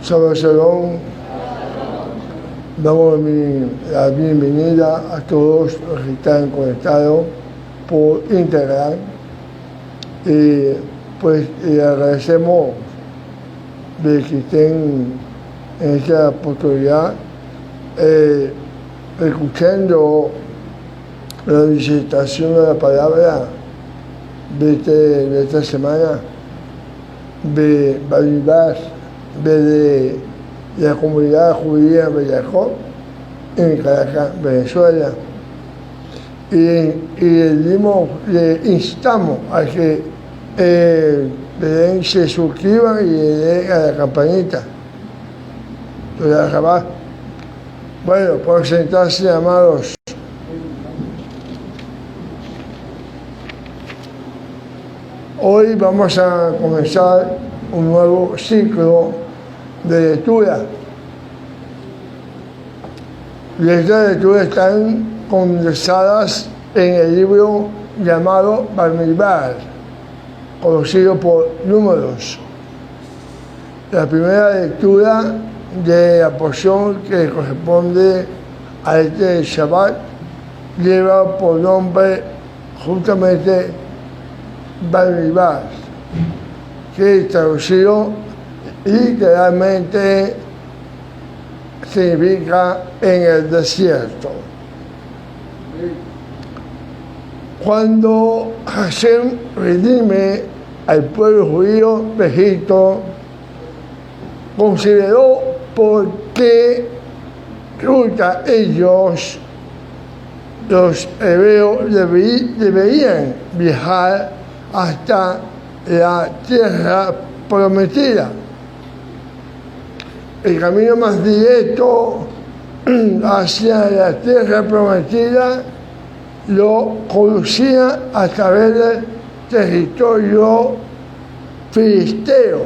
Shabbat Shalom. Damos la bienvenida a todos los que están conectados por Instagram. Y pues agradecemos de que estén en esta oportunidad escuchando la disertación de la palabra de esta semana de Balibás, de la comunidad judía de Jacob en Caracas, Venezuela. Y le instamos a que se suscriban y le den a la campanita. Bueno, por sentarse, amados. Hoy vamos a comenzar un nuevo ciclo de lectura. Estas lecturas están condensadas en el libro llamado Bamidbar, conocido por Números. La primera lectura de la porción que corresponde a este Shabbat lleva por nombre justamente Bamidbar, que traducido literalmente significa en el desierto. Cuando Hashem redime al pueblo judío de Egipto, consideró por qué ruta ellos, los hebreos, deberían viajar hasta la tierra prometida. El camino más directo hacia la tierra prometida lo conducía a través del territorio filisteo,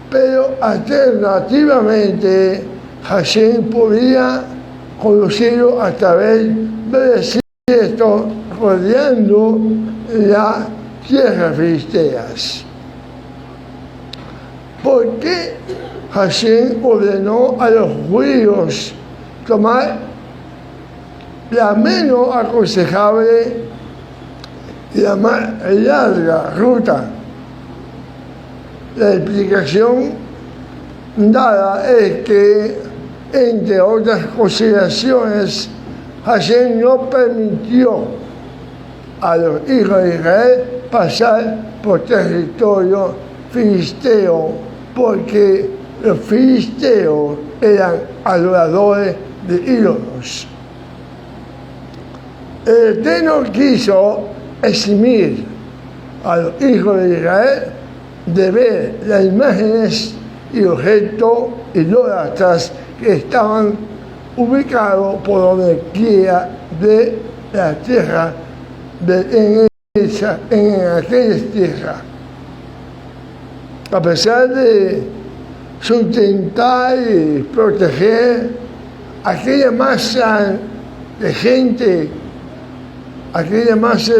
pero alternativamente Hashem podía conducirlo a través del desierto rodeando la tierra filisteas. ¿Por qué Hashem ordenó a los judíos tomar la menos aconsejable y la más larga ruta? La explicación dada es que, entre otras consideraciones, Hashem no permitió a los hijos de Israel pasar por territorio filisteo, porque los filisteos eran adoradores de ídolos. El Eterno quiso eximir a los hijos de Israel de ver las imágenes y objetos idólatras que estaban ubicados por donde quiera de la tierra, en aquella tierra. A pesar de sustentar y proteger aquella masa de gente, aquella masa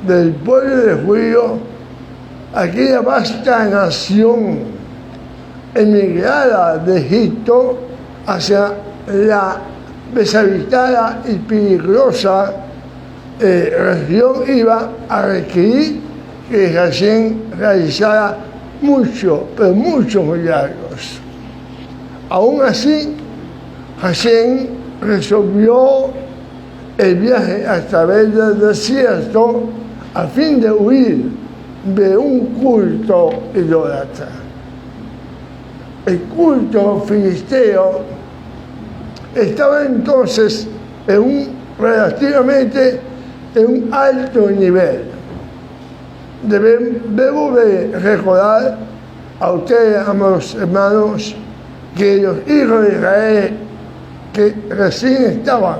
del pueblo de judíos, aquella vasta nación emigrada de Egipto hacia la deshabitada y peligrosa región, iba a requerir que Hashem realizara muchos milagros. Aún así, Hashem resolvió el viaje a través del desierto a fin de huir de un culto idólatra. El culto filisteo estaba entonces relativamente en un alto nivel. Debo de recordar a ustedes, amados hermanos, que los hijos de Israel que recién estaban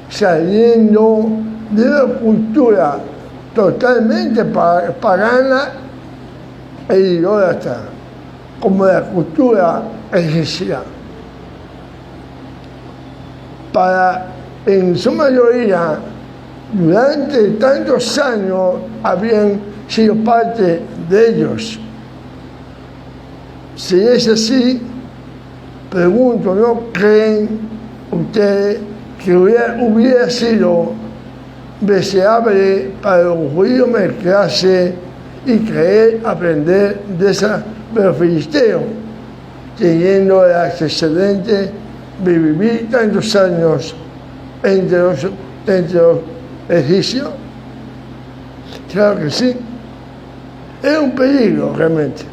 saliendo de una cultura totalmente pagana e idólatra, como la cultura egipcia. En su mayoría, durante tantos años, habían sido parte de ellos. Si es así, pregunto, ¿no creen ustedes que hubiera sido deseable para los judíos mezclarse y creer aprender de esa filisteo, teniendo el antecedente de vivir tantos años entre los egipcios? Claro que sí. Es un peligro realmente.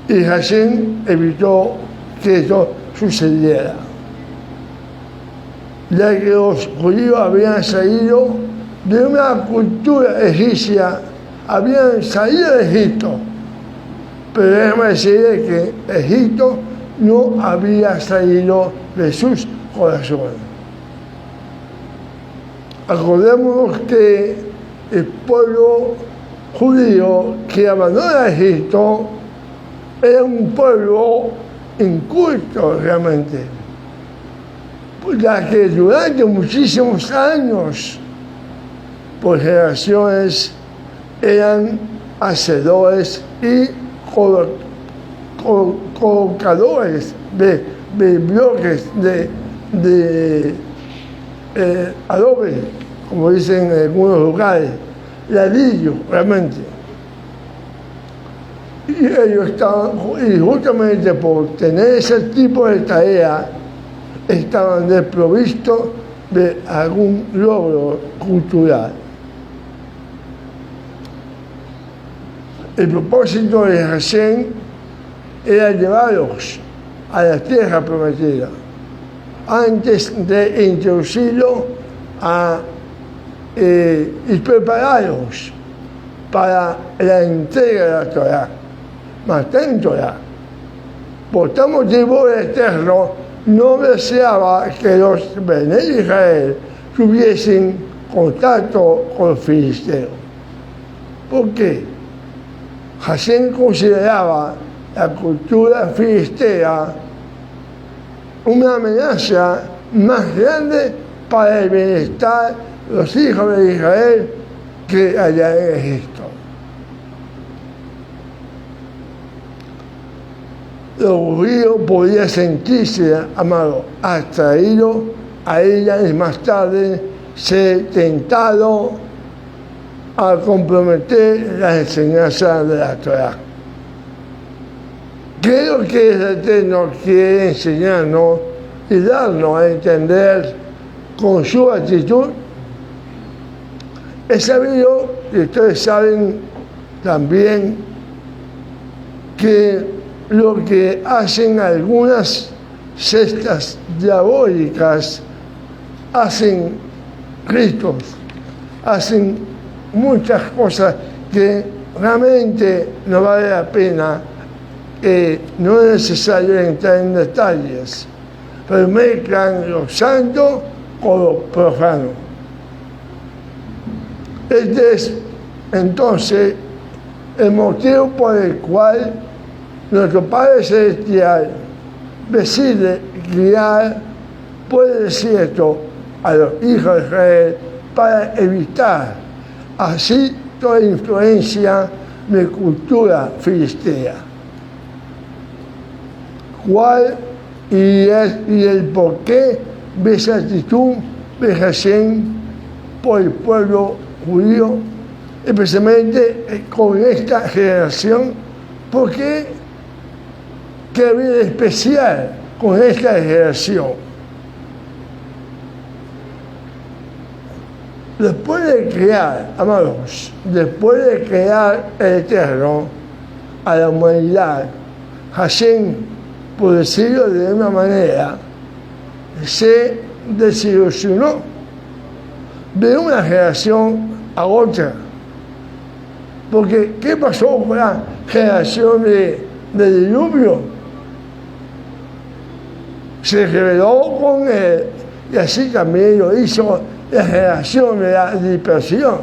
Y Hashem evitó que esto sucediera, ya que los judíos habían salido de una cultura egipcia, habían salido de Egipto, pero déjame decirle que Egipto no había salido de sus corazones. Acordémonos que el pueblo judío que abandona Egipto era un pueblo inculto realmente, ya que durante muchísimos años, por generaciones, eran hacedores y colocadores de bloques de adobe, como dicen en algunos lugares, ladrillo realmente. Y ellos estaban, y justamente por tener ese tipo de tarea, estaban desprovistos de algún logro cultural. El propósito de Hashem era llevarlos a la tierra prometida, antes de introducirlo y prepararlos para la entrega de la Torah. Más tanto ya, por tal motivo el Eterno no deseaba que los Bene Israel tuviesen contacto con los filisteos. ¿Por qué? Hashem consideraba la cultura filistea una amenaza más grande para el bienestar de los hijos de Israel que allá en Egipto. Los judíos podían sentirse, amados, atraídos a ella y más tarde ser tentados a comprometer las enseñanzas de la Torah. ¿Qué es lo que el Eterno quiere enseñarnos y darnos a entender con su actitud? Es sabido, y ustedes saben también, que lo que hacen algunas sectas diabólicas, hacen ritos, hacen muchas cosas que realmente no vale la pena, no es necesario entrar en detalles, pero mezclan lo santo con lo profano. Este es entonces el motivo por el cual nuestro Padre Celestial decide guiar por el desierto a los hijos de Israel para evitar así toda influencia de cultura filistea. ¿Cuál y el porqué de esa actitud de Hashem por el pueblo judío, especialmente con esta generación? ¿Por qué? ¿Qué había de especial con esta generación? Después de crear, amados, después de crear el Eterno a la humanidad, Hashem, por decirlo de una manera, se desilusionó de una generación a otra. Porque, ¿qué pasó con la generación de diluvio? Se rebeló con él, y así también lo hizo la generación de la dispersión.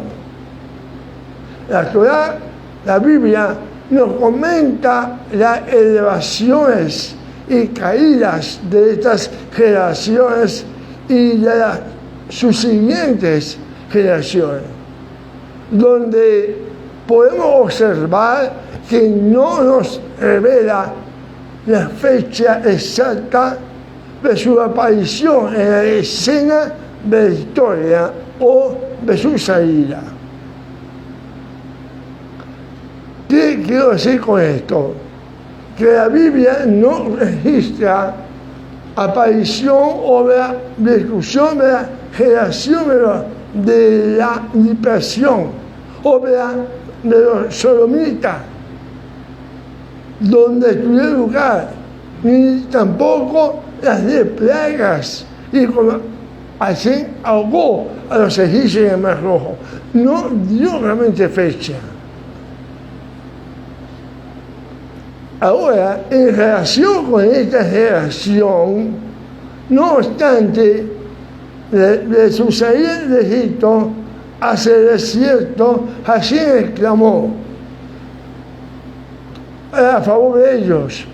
La Torah, la Biblia, nos comenta las elevaciones y caídas de estas generaciones y de las subsiguientes generaciones, donde podemos observar que no nos revela la fecha exacta de su aparición en la escena de la historia o de su salida. ¿Qué quiero decir con esto? Que la Biblia no registra aparición o la discusión de la generación de la dispersión o de los sodomitas, donde tuvo lugar, ni tampoco las 10 plagas, y como así ahogó a los egipcios en el Mar Rojo. No dio realmente fecha. Ahora, en relación con esta generación, no obstante, de su salida de Egipto hacia el desierto, Hashem exclamó a favor de ellos: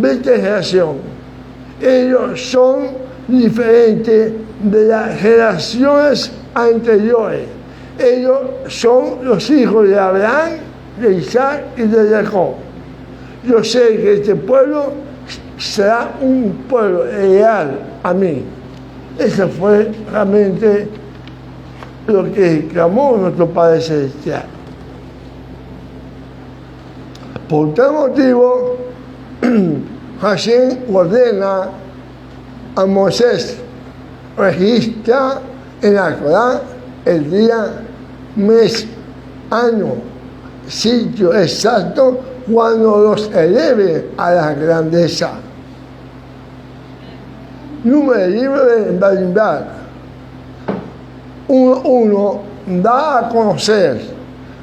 esta generación, ellos son diferentes de las generaciones anteriores. Ellos son los hijos de Abraham, de Isaac y de Jacob. Yo sé que este pueblo será un pueblo leal a mí. Eso fue realmente lo que exclamó nuestro Padre Celestial. Por tal motivo, Hashem ordena a Moisés: registra en la Torá el día, mes, año, sitio exacto cuando los eleve a la grandeza. Número del libro de Bamidbar 1:1 da a conocer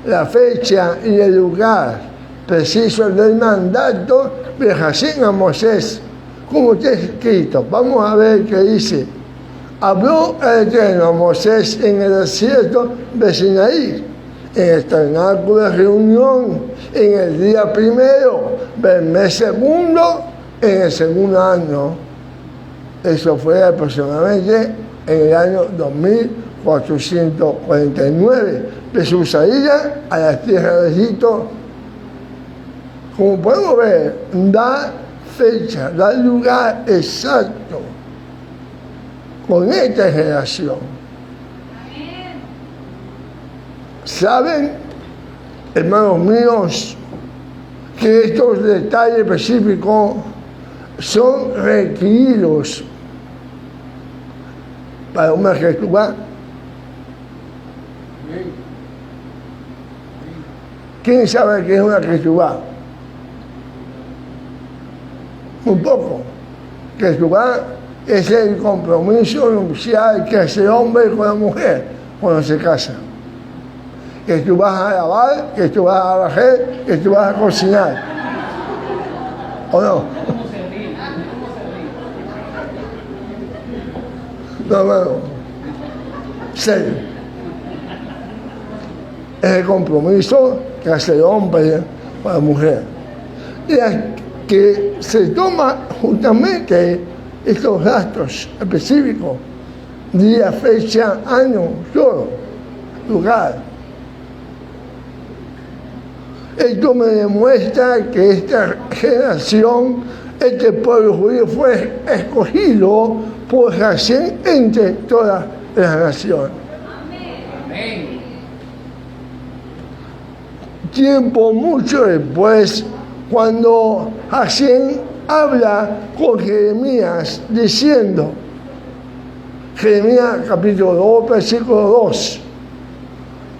la fecha y el lugar preciso del mandato de Hashem a Moisés, como está escrito. Vamos a ver qué dice. Habló el Eterno a Moisés en el desierto de Sinaí, en el tabernáculo de reunión, en el día primero del mes segundo, en el segundo año. Eso fue aproximadamente en el año 2449 de su salida a la tierra de Egipto. Como podemos ver, da fecha, da lugar exacto con esta generación. ¿Saben, hermanos míos, que estos detalles específicos son requeridos para una Ketubá? ¿Quién sabe qué es una Ketubá? Un poco. Ketubá es el compromiso nupcial que hace el hombre con la mujer cuando se casan. Que tú vas a lavar, que tú vas a barrer, que tú vas a cocinar. ¿O no? No. Serio. Es el compromiso que hace el hombre con la mujer. Y que se toma justamente estos gastos específicos: día, fecha, año, todo, lugar. Esto me demuestra que esta generación, este pueblo judío, fue escogido por Hashem entre todas las naciones. Amén. Tiempo mucho después, cuando Hashem habla con Jeremías diciendo, Jeremías capítulo 2, versículo 2,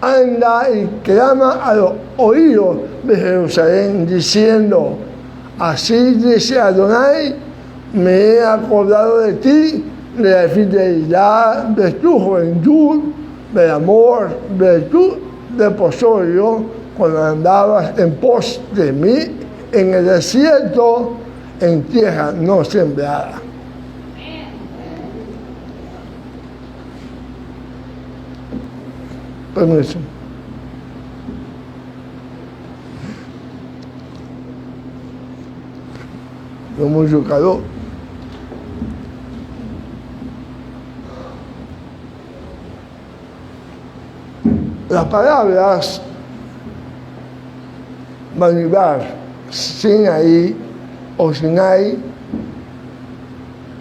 anda y clama a los oídos de Jerusalén diciendo: así dice Adonai, me he acordado de ti, de la fidelidad, de tu juventud, del amor, de tu desposorio, cuando andabas en pos de mí en el desierto, en tierra no sembrada. Permiso. No mucho calor. Las palabras Bamibar, Sinaí o Sinai,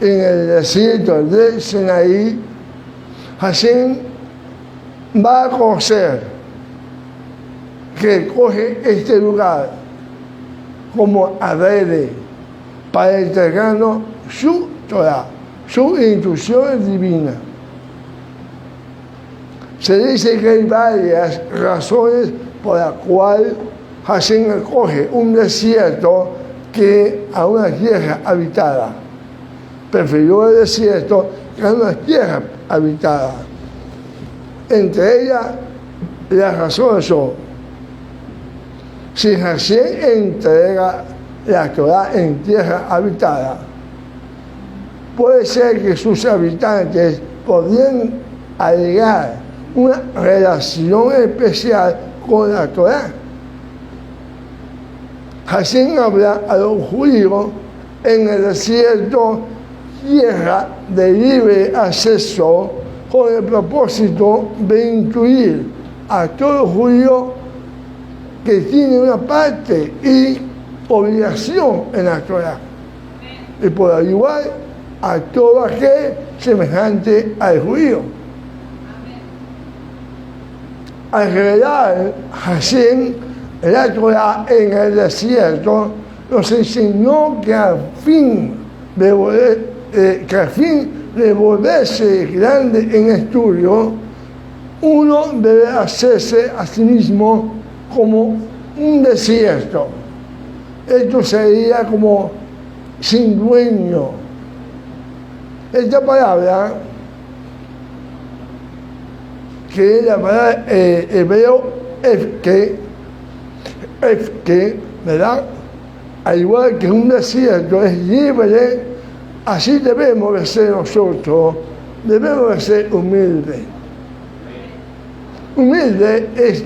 en el desierto de Sinaí, Hashem va a conocer que coge este lugar como adrede para entregarnos su Torah, sus instrucciones divinas. Se dice que hay varias razones por las cuales Hashem coge un desierto que a una tierra habitada. Prefirió el desierto que a una tierra habitada. Entre ellas, las razones son: si Hashem entrega la Torah en tierra habitada, puede ser que sus habitantes podrían alegar una relación especial con la Torah. Hashem habla a los judíos en el desierto, tierra de libre acceso, con el propósito de incluir a todo judío que tiene una parte y obligación en la Torah, y por ayudar a todo aquel semejante al judío. Al revelar Hashem la Torah en el desierto, nos enseñó que al fin de volverse grande en estudio, uno debe hacerse a sí mismo como un desierto. Esto sería como sin dueño. Esta palabra, que es la palabra hebreo que, ¿verdad? Al igual que un desierto es libre, así debemos de ser nosotros, debemos de ser humildes. Humilde es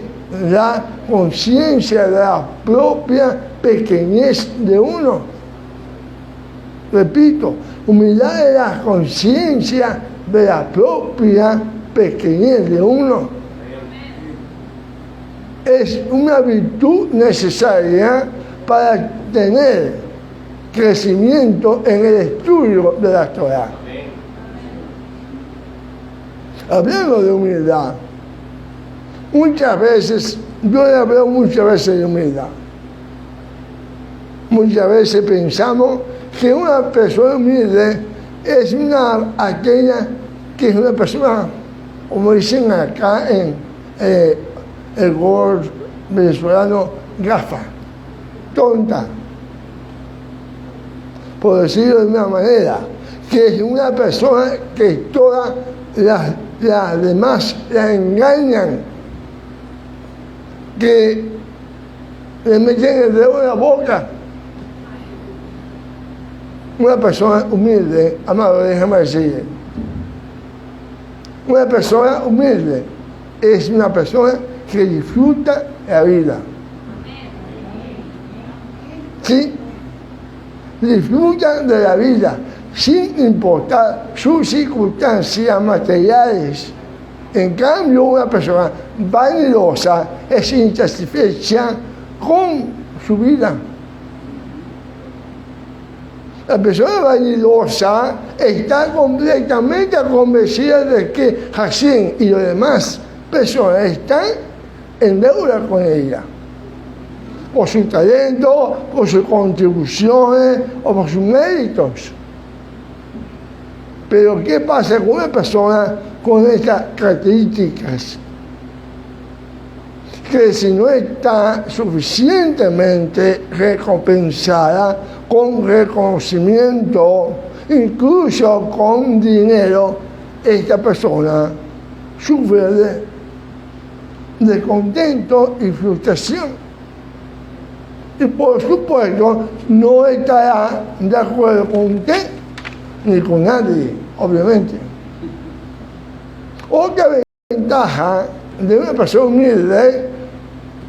la conciencia de la propia pequeñez de uno. Repito, humildad es la conciencia de la propia pequeñez de uno. Es una virtud necesaria para tener crecimiento en el estudio de la Torah. Hablando de humildad, muchas veces, yo he hablado muchas veces de humildad. Muchas veces pensamos que una persona humilde es aquella que es una persona, como dicen acá en el gol venezolano, gafa, tonta, por decirlo de una manera, que es una persona que todas las demás la engañan, que le meten el dedo en la boca. Una persona humilde, amado, déjame decirle, una persona humilde es una persona que disfruta la vida. Sí, disfruta de la vida sin importar sus circunstancias materiales. En cambio, una persona vanidosa es insatisfecha con su vida. La persona vanidosa está completamente convencida de que Hashem y las demás personas están en deuda con ella, por su talento, por sus contribuciones o por sus méritos. Pero ¿qué pasa con una persona con estas características? Que si no está suficientemente recompensada con reconocimiento, incluso con dinero, esta persona sufre de descontento y frustración. Y por supuesto no estará de acuerdo con usted ni con nadie, obviamente. Otra ventaja de una persona humilde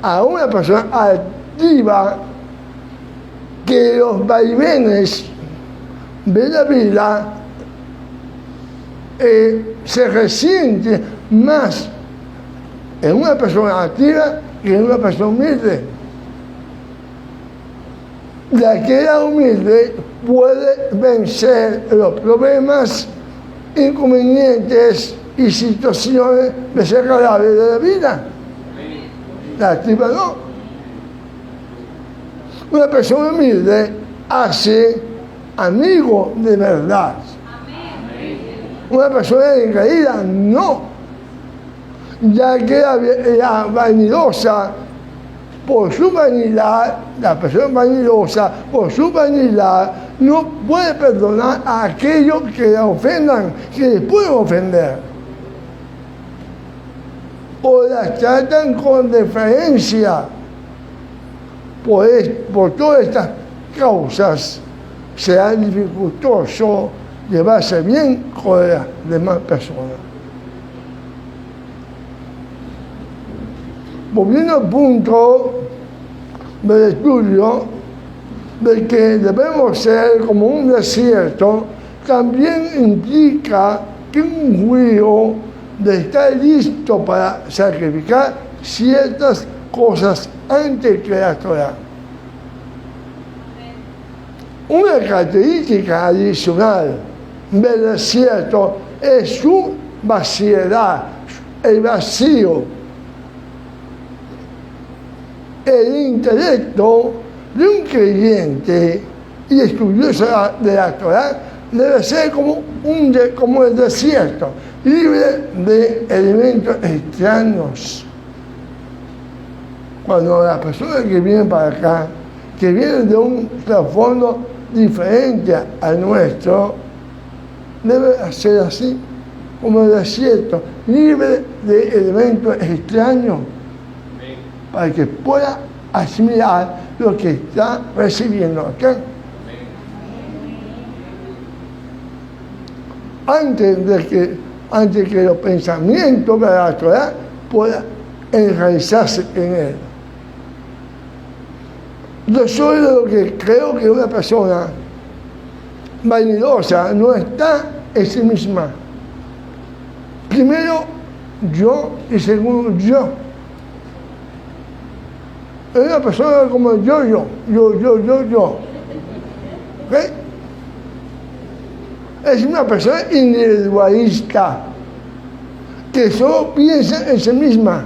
a una persona activa, que los vaivenes de la vida se resienten más en una persona activa que en una persona humilde. la que era humilde puede vencer los problemas, inconvenientes y situaciones desagradables de la vida. La altiva no. Una persona humilde hace amigo de verdad. Una persona increíble no, ya que la vanidosa, por su vanidad, la persona vanidosa, por su vanidad, no puede perdonar a aquellos que la ofendan, que les pueden ofender. O las tratan con deferencia. Por todas estas causas, será dificultoso llevarse bien con las demás personas. Volviendo al punto del estudio de que debemos ser como un desierto, también implica que un judío de estar listo para sacrificar ciertas cosas antes que la Torah. Una característica adicional del desierto es su vaciedad, el vacío. El intelecto de un creyente y estudioso de la Torah debe ser como el desierto, libre de elementos extraños. Cuando las personas que vienen para acá, que vienen de un trasfondo diferente al nuestro, debe ser así, como el desierto, libre de elementos extraños, para que pueda asimilar lo que está recibiendo acá. Antes que los pensamientos de la Torah puedan enraizarse en él. Yo soy de lo que creo que una persona vanidosa no está en sí misma. Primero, yo, y segundo, yo. Es una persona como yo. ¿Ok? Es una persona individualista que solo piensa en sí misma.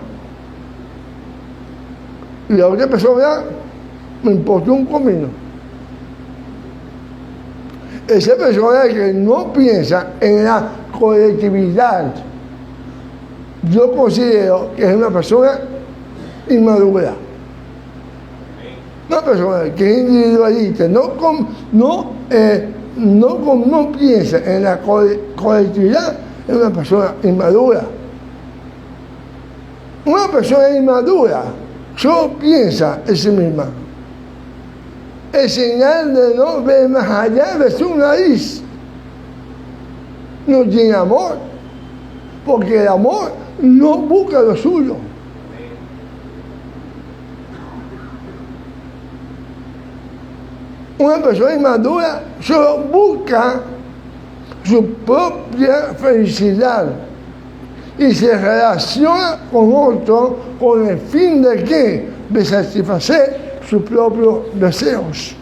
Y la otra persona me importa un comino. Esa persona que no piensa en la colectividad, yo considero que es una persona inmadura. Una persona que es individualista, no piensa en la colectividad, es una persona inmadura. Una persona inmadura solo piensa en sí misma. Es señal de no ver más allá de su nariz. No tiene amor, porque el amor no busca lo suyo. Una persona inmadura solo busca su propia felicidad y se relaciona con otro con el fin de ¿qué? De satisfacer sus propios deseos.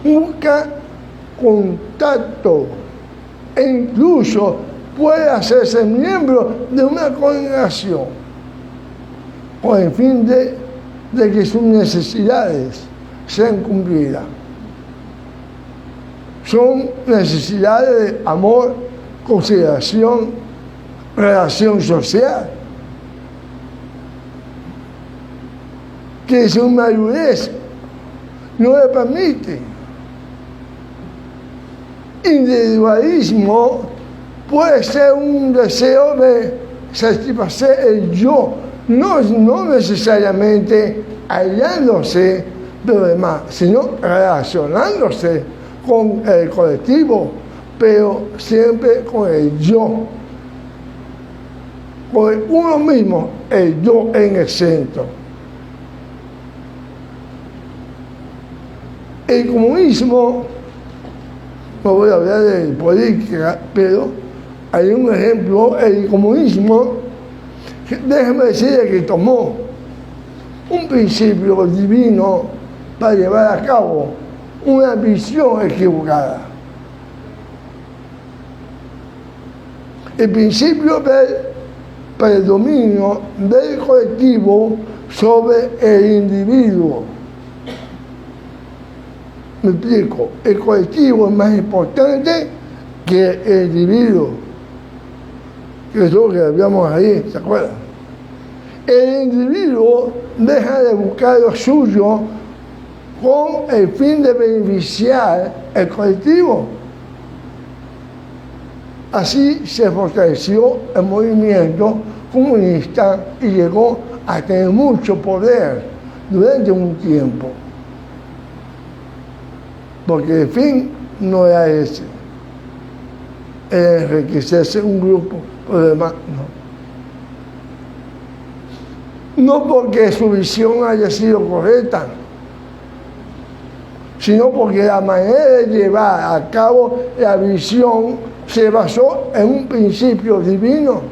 Busca contacto e incluso puede hacerse miembro de una congregación con el fin de que sus necesidades sean cumplidas. Son necesidades de amor, consideración, relación social, que su madurez no le permite. Individualismo puede ser un deseo de satisfacer el yo, no necesariamente hallándose de los demás, sino relacionándose con el colectivo, pero siempre con el yo, con uno mismo, el yo en el centro. El comunismo, no voy a hablar de política, pero hay un ejemplo, el comunismo, déjeme decirle que tomó un principio divino para llevar a cabo una visión equivocada. El principio del predominio del colectivo sobre el individuo. Me explico, el colectivo es más importante que el individuo, que es lo que habíamos ahí, ¿se acuerdan? El individuo deja de buscar lo suyo con el fin de beneficiar el colectivo. Así se fortaleció el movimiento comunista y llegó a tener mucho poder durante un tiempo. Porque el fin no era ese, era enriquecerse un grupo, por lo demás no. No porque su visión haya sido correcta, sino porque la manera de llevar a cabo la visión se basó en un principio divino.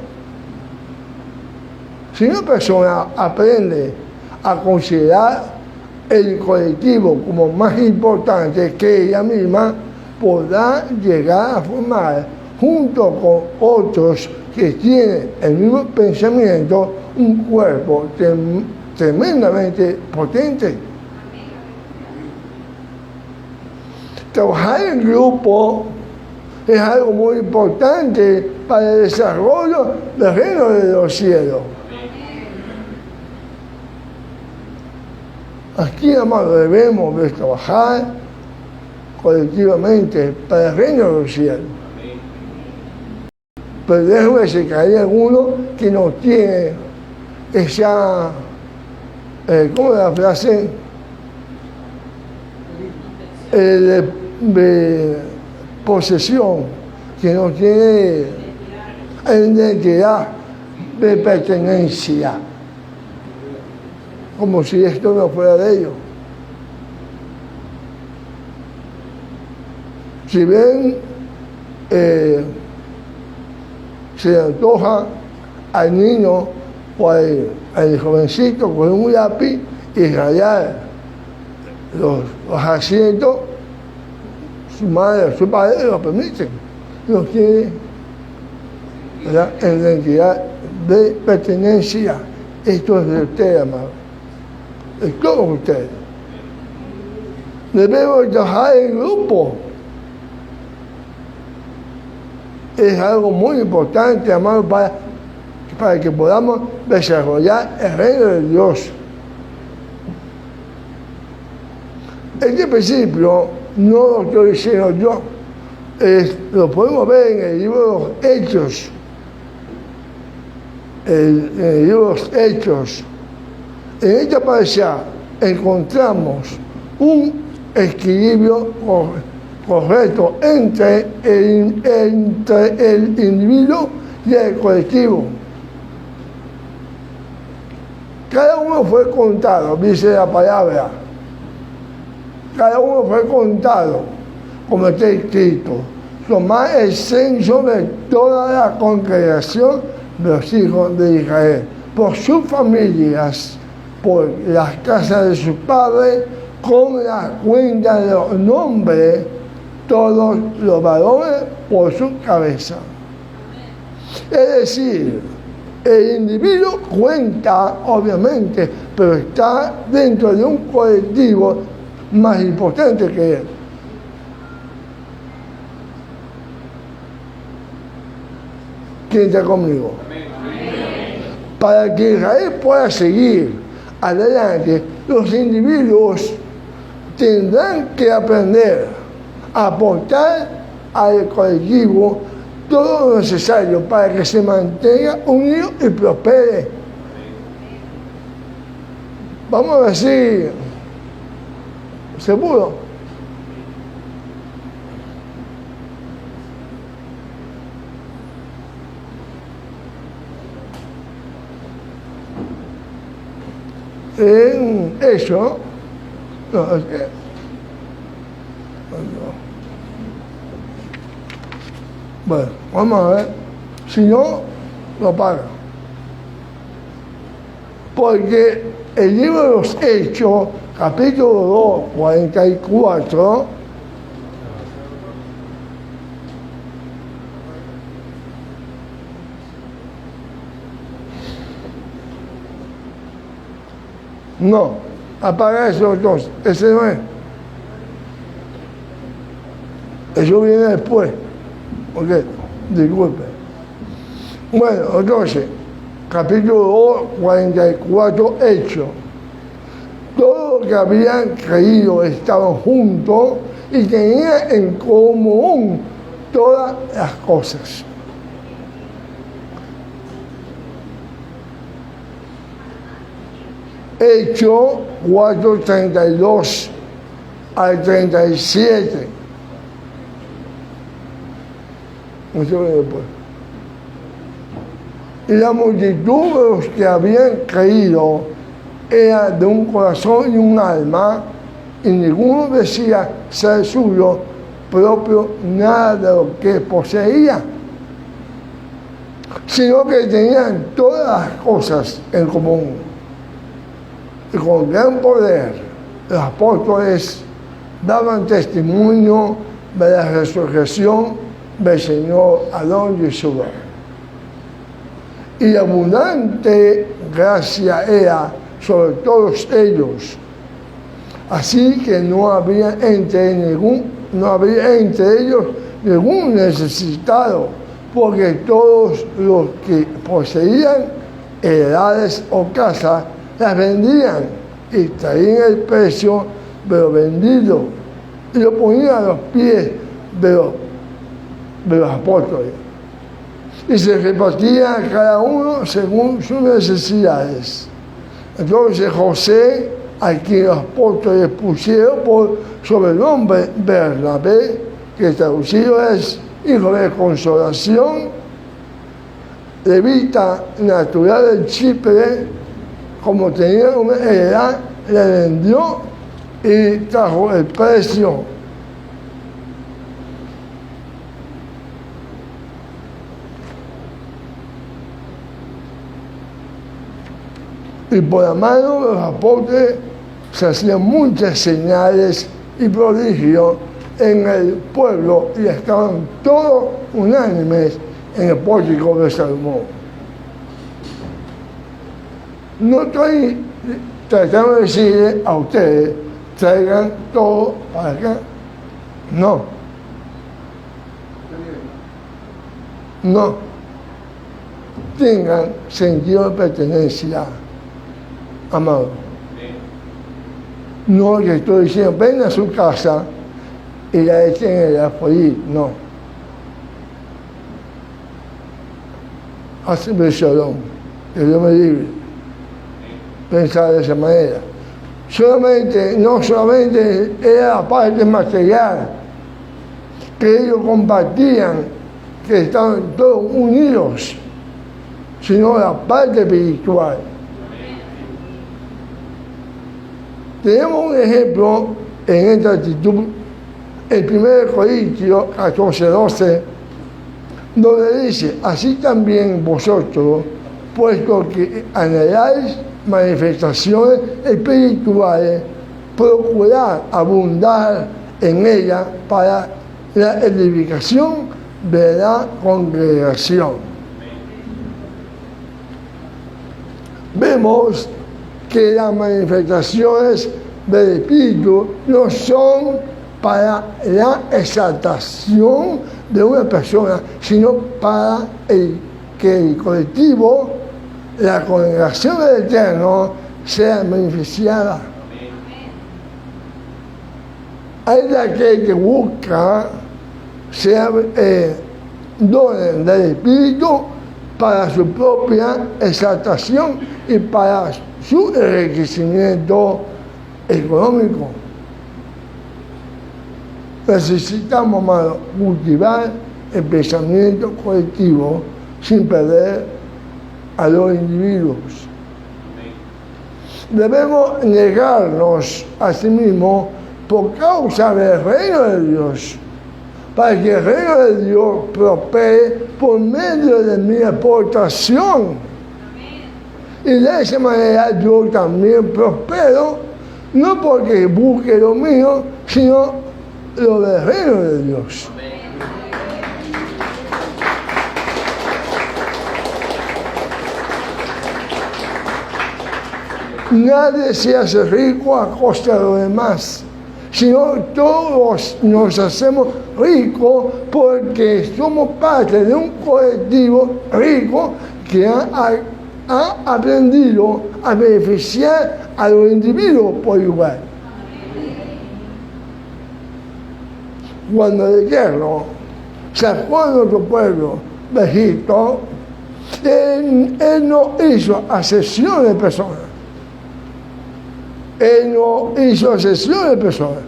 Si una persona aprende a considerar el colectivo como más importante que ella misma, podrá llegar a formar, junto con otros que tienen el mismo pensamiento, un cuerpo tremendamente potente. Trabajar en grupo es algo muy importante para el desarrollo del reino de los cielos. Aquí, amados, debemos de trabajar colectivamente para el reino de los cielos. Pero déjame que hay alguno que no tiene esa, ¿cómo es la frase? De posesión, que no tiene identidad de pertenencia, como si esto no fuera de ellos. Si ven, se le antoja al niño o al jovencito con un lápiz y rayar los asientos, su madre o su padre lo permiten. No tiene la identidad de pertenencia. Esto es de ustedes, amado. Es todos ustedes. Debemos trabajar en grupo. Es algo muy importante, amado, para que podamos desarrollar el reino de Dios. Este principio no lo estoy diciendo yo, lo podemos ver en el libro de los Hechos. En el libro de los Hechos. En esta pareja encontramos un equilibrio correcto entre el individuo y el colectivo. Cada uno fue contado, dice la palabra. Cada uno fue contado, como está escrito. Tomar el censo de toda la congregación de los hijos de Israel, por sus familias, por las casas de sus padres, con la cuenta de los nombres, todos los varones por su cabeza. Es decir, el individuo cuenta, obviamente, pero está dentro de un colectivo más importante que él. ¿Quién está conmigo? Para que Israel pueda seguir adelante, los individuos tendrán que aprender a aportar al colectivo todo lo necesario para que se mantenga unido y prospere. Vamos a ver si seguro. En eso, no, es que, bueno, vamos a ver, si no, lo paga. Porque el libro de los Hechos capítulo 2, 44, no, apaga esos dos, ese no es. Eso viene después, ok, disculpe. Bueno, entonces, capítulo 2, 44, Hechos. Todos los que habían creído estaban juntos y tenían en común todas las cosas. Hechos 4:32 al 37. Mucho después. Y la multitud de los que habían creído era de un corazón y un alma, y ninguno decía ser suyo propio nada de lo que poseía, sino que tenían todas las cosas en común. Y con gran poder los apóstoles daban testimonio de la resurrección del Señor a donde suba. Y abundante gracia era sobre todos ellos. Así que no había entre ellos ningún necesitado, porque todos los que poseían heredades o casas las vendían y traían el precio de lo vendido y lo ponían a los pies de los apóstoles. Y se repartía a cada uno según sus necesidades. Entonces José, a quien los apóstoles pusieron por sobrenombre Bernabé, que traducido es hijo de consolación, levita natural de Chipre, como tenía una heredad, le vendió y trajo el precio. Y por la mano de los apóstoles se hacían muchas señales y prodigios en el pueblo y estaban todos unánimes en el pórtico de Salomón. No estoy tratando de decirle a ustedes, traigan todo para acá. No. No. Tengan sentido de pertenencia, amado. No que estoy diciendo, ven a su casa y la echen en el apoyo. No. Hazme shalom, que Dios me libre. Pensar de esa manera. No solamente era la parte material, que ellos compartían, que estaban todos unidos, sino la parte espiritual. Tenemos un ejemplo en esta actitud, en 1 Corintios 14:12, donde dice, así también vosotros, puesto que anheláis manifestaciones espirituales, procurad abundar en ella para la edificación de la congregación. Vemos que las manifestaciones del Espíritu no son para la exaltación de una persona, sino para que el colectivo, la congregación del Eterno, sea beneficiada. Hay de aquel que busca sea dones del Espíritu para su propia exaltación y para su enriquecimiento económico. Necesitamos, hermano, cultivar el pensamiento colectivo sin perder a los individuos. Debemos negarnos a sí mismos por causa del reino de Dios, para que el reino de Dios prospere por medio de mi aportación. Y de esa manera yo también prospero no porque busque lo mío, sino lo del reino de Dios. Nadie se hace rico a costa de los demás, sino todos nos hacemos ricos porque somos parte de un colectivo rico que ha aprendido a beneficiar a los individuos por igual. Cuando el Eterno sacó a nuestro pueblo de Egipto, Él no hizo acepción de personas. Él no hizo acepción de personas,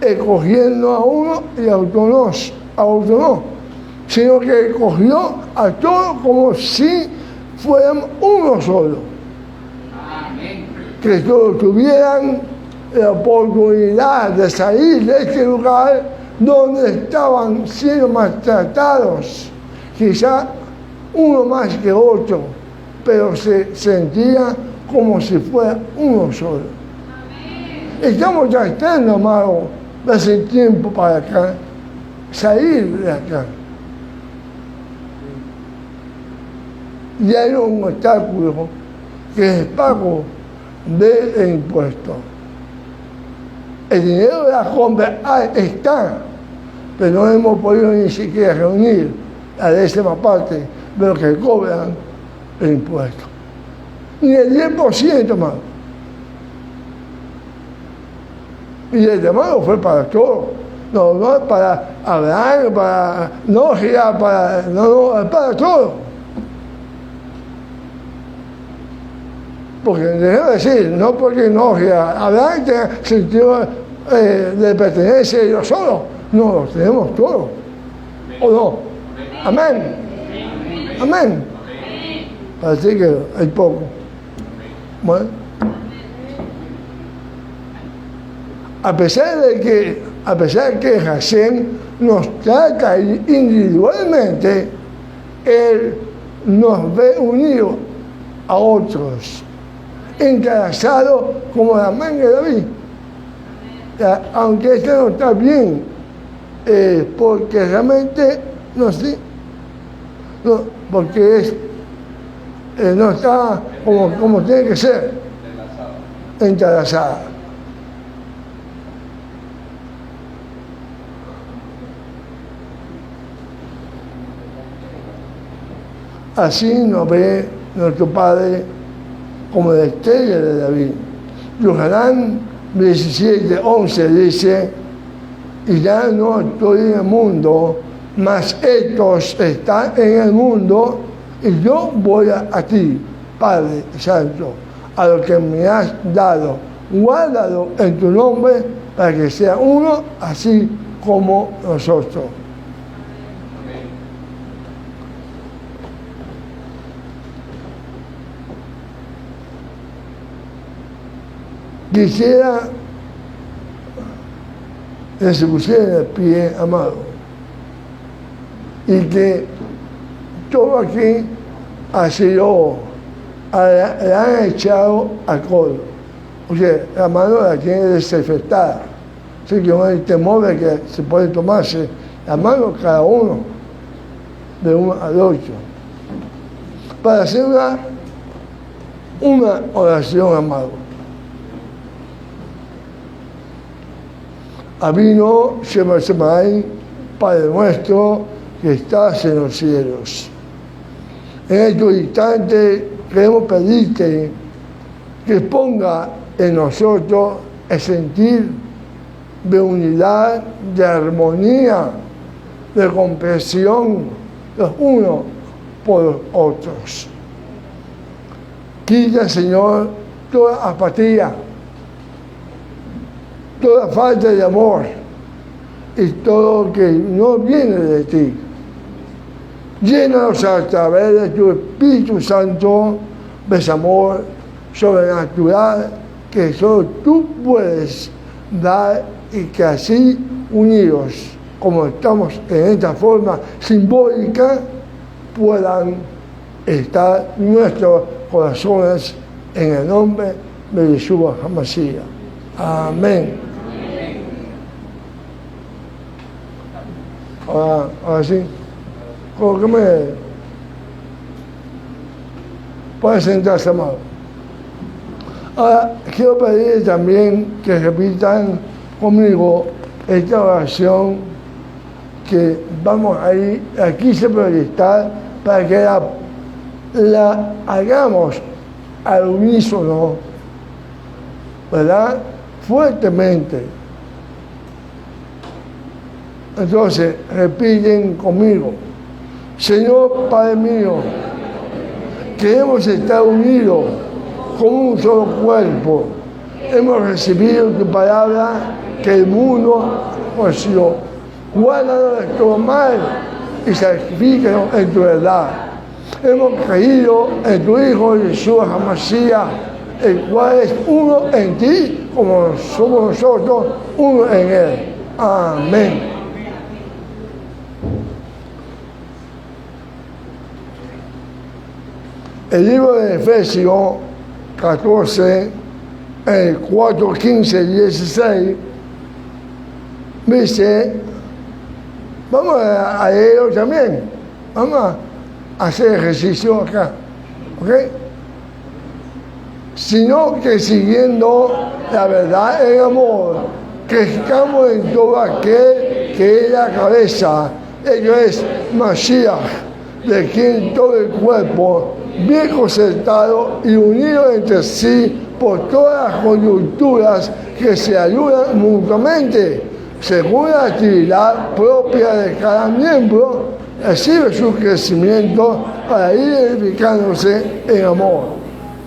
escogiendo a uno y a otro no, sino que escogió a todos como si fueran uno solo. Amén. Que todos tuvieran la oportunidad de salir de este lugar donde estaban siendo maltratados, quizá uno más que otro, pero se sentía como si fuera uno solo. Estamos tratando, amado, de hace tiempo para acá, salir de acá. Y hay un obstáculo que es el pago del impuesto. El dinero de la compra está, pero no hemos podido ni siquiera reunir la décima parte de lo que cobran el impuesto. Ni el 10%, amado. Y el llamado fue para todos, no para Abraham, para Nogia, para todos. Porque debo decir, no porque Nogia, Abraham tenga sentido de pertenencia a ellos solos, no, los tenemos todos. ¿O no? Amén. Amén. Así que hay poco. Bueno. A pesar de que Hashem nos trata individualmente, Él nos ve unidos a otros, entrelazados como la manga de David. Aunque esto no está bien, porque realmente porque no está como tiene que ser, entrelazada. Así nos ve nuestro Padre como la estrella de David. Yohanan 17:11 dice, y ya no estoy en el mundo, mas estos están en el mundo, y yo voy a ti, Padre Santo, a lo que me has dado, guárdalo en tu nombre, para que sea uno, así como nosotros. Quisiera que se pusiera de pie, amado, y que todo aquí ha sido, le han echado alcohol. O sea, la mano la tiene desinfectada. Así que no hay temor de que se puede tomarse la mano cada uno, de uno al otro, para hacer una oración, amado. Avino Shema Shemai, Padre nuestro que estás en los cielos. En estos instantes queremos pedirte que ponga en nosotros el sentir de unidad, de armonía, de comprensión los unos por los otros. Quita, Señor, toda apatía, toda falta de amor y todo lo que no viene de ti. Llénanos a través de tu Espíritu Santo de ese amor sobrenatural que solo tú puedes dar y que así unidos, como estamos en esta forma simbólica, puedan estar nuestros corazones en el nombre de Yeshua HaMashiach. Amén. Ahora sí, puede sentarse, amado. Ahora, quiero pedir también que repitan conmigo esta oración que vamos a ir, aquí se proyectar para que la hagamos al unísono, ¿verdad? Fuertemente. Entonces, repiten conmigo. Señor Padre mío, queremos estar unidos como un solo cuerpo. Hemos recibido tu palabra que el mundo conoció. Guárdanos de todo mal y santifícanos en tu verdad. Hemos creído en tu Hijo Jesús Mashiach, el cual es uno en ti, como somos nosotros uno en él. Amén. El libro de Efesios 14, 4, 15, 16, dice, vamos a leerlo también, vamos a hacer ejercicio acá, ¿ok? Sino que siguiendo la verdad en amor, crezcamos en todo aquel que es la cabeza, ello es Mashiach, de quien todo el cuerpo, bien concertado y unido entre sí por todas las coyunturas que se ayudan mutuamente, según la actividad propia de cada miembro, recibe su crecimiento para ir edificándose en amor.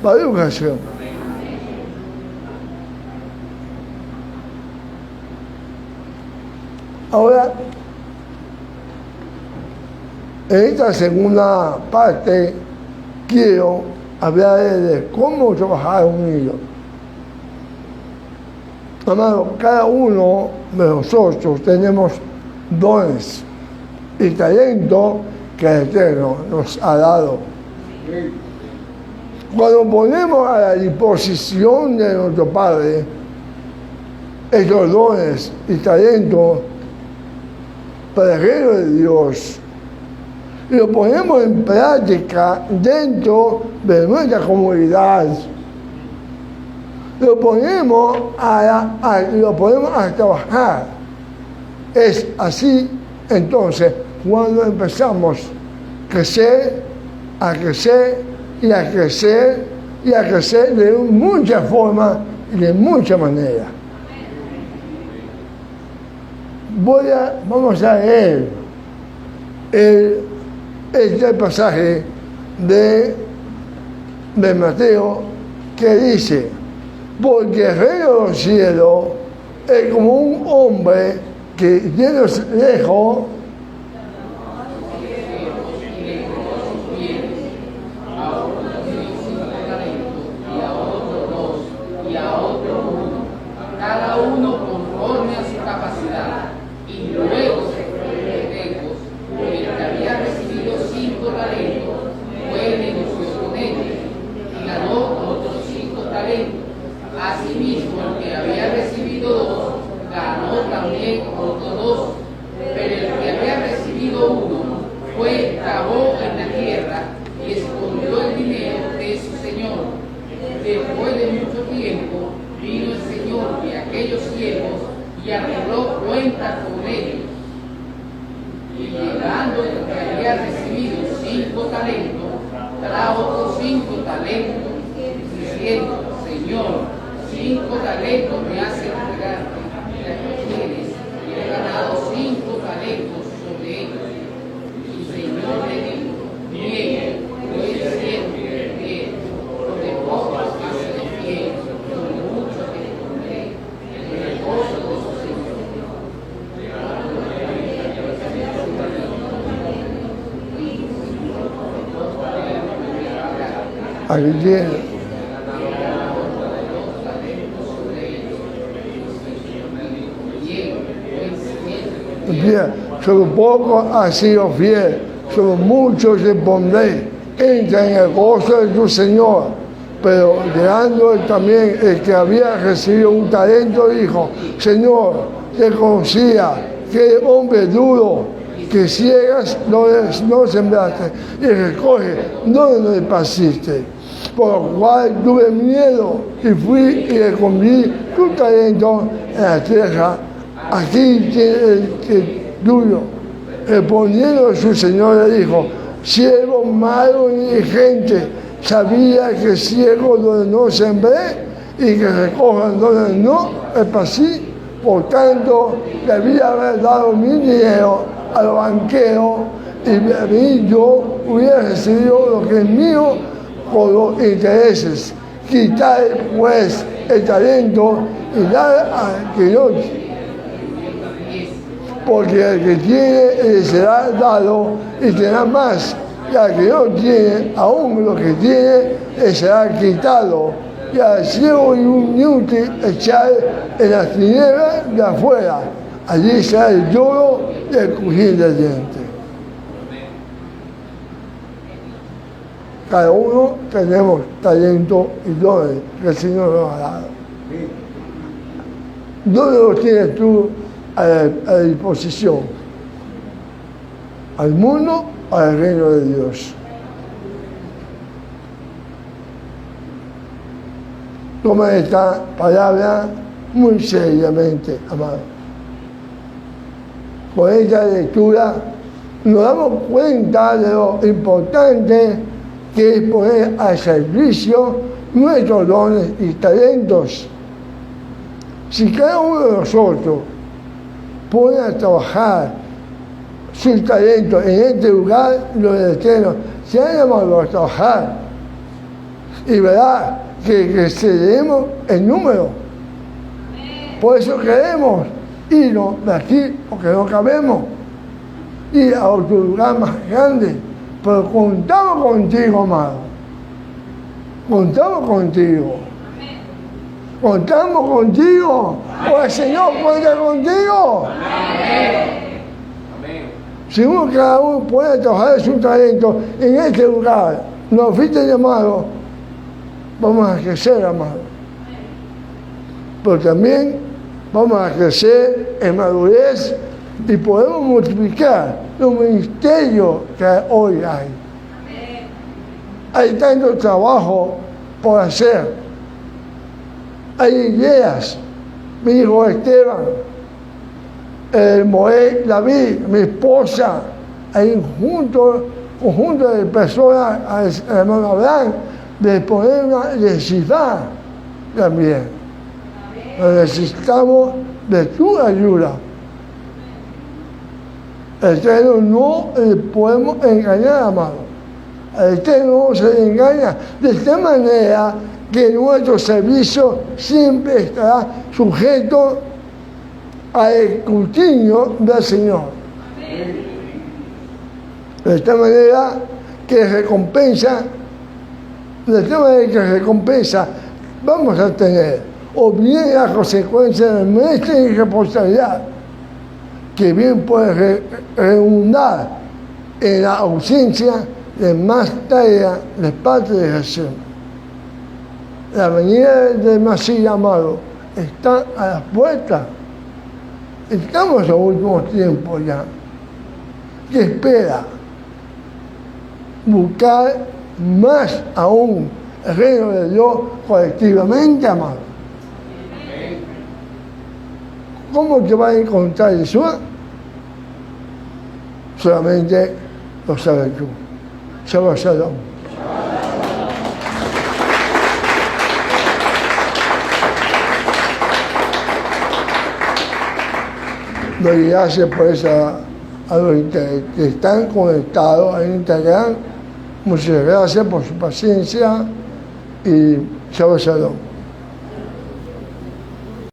Baruch Hashem. Ahora, en esta segunda parte, quiero hablar de cómo trabajar unidos. Amado, cada uno de nosotros tenemos dones y talento que el Eterno nos ha dado. Cuando ponemos a la disposición de nuestro Padre estos dones y talentos para el reino de Dios, y lo ponemos en práctica dentro de nuestra comunidad, lo ponemos a trabajar. Es así, entonces, cuando empezamos a crecer y a crecer y a crecer de muchas formas y de muchas maneras. Vamos a leer este pasaje de Mateo que dice, porque el reino de los cielos es como un hombre que yendo lejos cada uno conforme a su capacidad, y luego se fue lejos, el que había recibido 5 talentos fue negoció con ellos y ganó otros 5 talentos. Asimismo, el que había recibido 2 ganó también otros 2, pero el que había recibido 1 fue, cavó en la tierra y escondió el dinero de su señor. Después de mucho tiempo vino el señor de aquellos siervos y arregló cuenta con ellos. Y llegando el que había recibido 5 talentos, trajo otros 5 talentos, diciendo, Señor, 5 talentos me hacen entregar, mira que tienes, y he ganado 5 talentos sobre ellos. Y el Señor le dijo, bien, buen siervo y fiel, porque poco has sido fiel, sobre mucho te pondré, en el gozo de su Señor. Aquí tiene. Bien, sobre poco has sido fiel, sobre mucho te pondré. Entra en el gozo de tu Señor, Pero llegando también el que había recibido un talento dijo, Señor, te conocía que hombre duro, que ciegas no sembraste y recoge donde no esparciste. Por lo cual tuve miedo y fui y escondí tu talento en la tierra. Aquí tiene el que tuyo. Respondiendo su señor le dijo, siervo malo y negligente, sabía que ciego donde no sembré y que recojan donde no esparcí. Por tanto, debía haber dado mi dinero a los banqueros y yo hubiera recibido lo que es mío por los intereses. Quitar pues el talento y dar al que no tiene. Porque el que tiene le será dado y tendrá más. Y al que no tiene, aún lo que tiene le será quitado. Y al ciego y un inútil echar en las tinieblas de afuera. Allí será el lloro y el crujir de dientes. Cada uno tenemos talento y dones que el Señor nos ha dado. ¿Dónde los tienes tú a disposición? ¿Al mundo o al reino de Dios? Toma esta palabra muy seriamente, amado. Con esta lectura nos damos cuenta de lo importante que es poner al servicio nuestros dones y talentos. Si cada uno de nosotros pone a trabajar sus talentos en este lugar, los eternos se han llamado a trabajar y verá que creceremos en número. Por eso queremos irnos de aquí, porque no cabemos, ir a otro lugar más grande. Pero contamos contigo, amado. Contamos contigo. Contamos contigo. O el Señor cuenta contigo. Si uno cada uno puede trabajar su talento en este lugar, nos fuiste llamados, vamos a crecer, amado. Pero también vamos a crecer en madurez y podemos multiplicar los ministerios que hoy hay. Hay tanto trabajo por hacer. Hay ideas. Mi hijo Esteban, Moé, David, mi esposa, hay un conjunto de personas, el hermano Abraham, de poner una necesidad también. Necesitamos de tu ayuda. El Eterno no le podemos engañar, amado. El Eterno no se le engaña de esta manera que nuestro servicio siempre estará sujeto al escrutinio del Señor. De esta manera que recompensa vamos a tener, o bien la consecuencia de nuestra irresponsabilidad, que bien puede redundar en la ausencia de más tarea de parte de Jesús. La venida del Mesías amado está a la puerta. Estamos en los últimos tiempos ya. ¿Qué espera? Buscar más aún el reino de Dios colectivamente, amado. ¿Cómo te vas a encontrar eso? Solamente lo sabes tú. Shabbat Shalom. Doy gracias por a los que están conectados en Instagram. Muchas gracias por su paciencia y Shabbat Shalom.